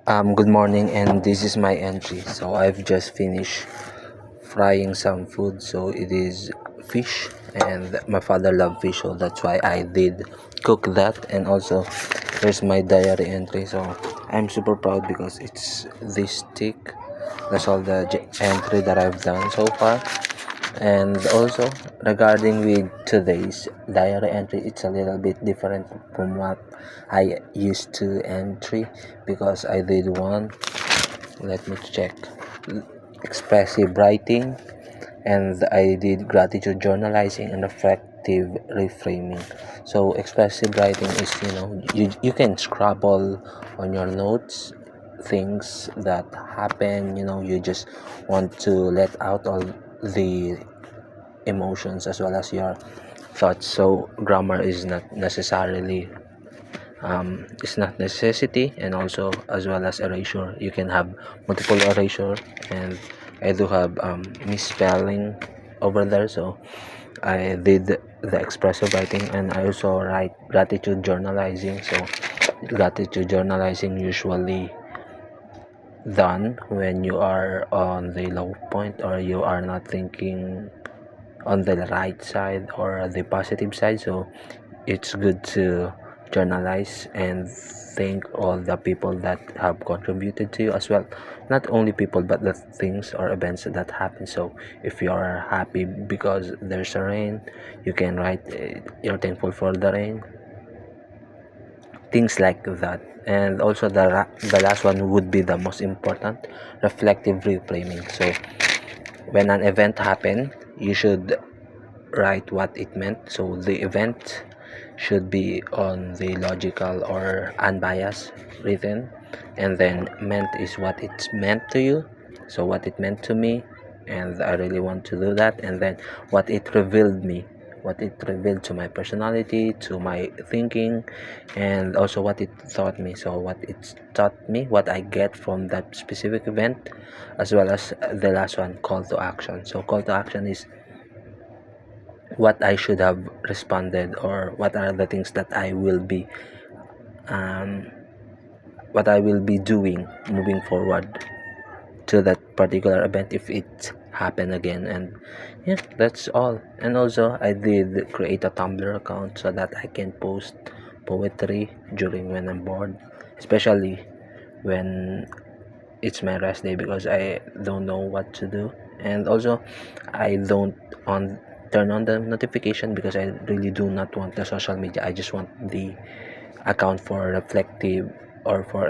Good morning, and this is my entry. So I've just finished frying some food. So it is fish, and my father loved fish, so that's why I did cook that. And also, there's my diary entry. So I'm super proud because it's this thick. That's all the entry that I've done so far. And also, regarding with today's diary entry, it's a little bit different from what I used to entry because I did one. Let me check. Expressive writing, and I did gratitude journalizing and reflective reframing. So expressive writing is, you can scrabble on your notes things that happen. You just want to let out all the emotions as well as your thoughts. So grammar is not necessarily it's not necessity, and also as well as erasure, you can have multiple erasure. And I do have misspelling over there, so I did the expressive writing. And I also write gratitude journalizing. So gratitude journalizing usually done when you are on the low point, or you are not thinking on the right side or the positive side. So it's good to journalize and thank all the people that have contributed to you as well, not only people but the things or events that happen. So if you are happy because there's a rain, you can write you're thankful for the rain, things like that. And also the last one would be the most important: reflective reframing. So when an event happened, you should write what it meant. So the event should be on the logical or unbiased written, and then meant is what it's meant to you. So what it meant to me, and I really want to do that. And then what it revealed me, what it revealed to my personality, to my thinking, and also what it taught me. So what it taught me, what I get from that specific event, as well as the last one, call to action. So call to action is what I should have responded, or what are the things that um, I will be doing moving forward to that particular event if it happen again. And yeah, that's all. And also I did create a Tumblr account so that I can post poetry during when I'm bored, especially when it's my rest day, because I don't know what to do. And also I don't on turn on the notification because I really do not want the social media. I just want the account for reflective, or for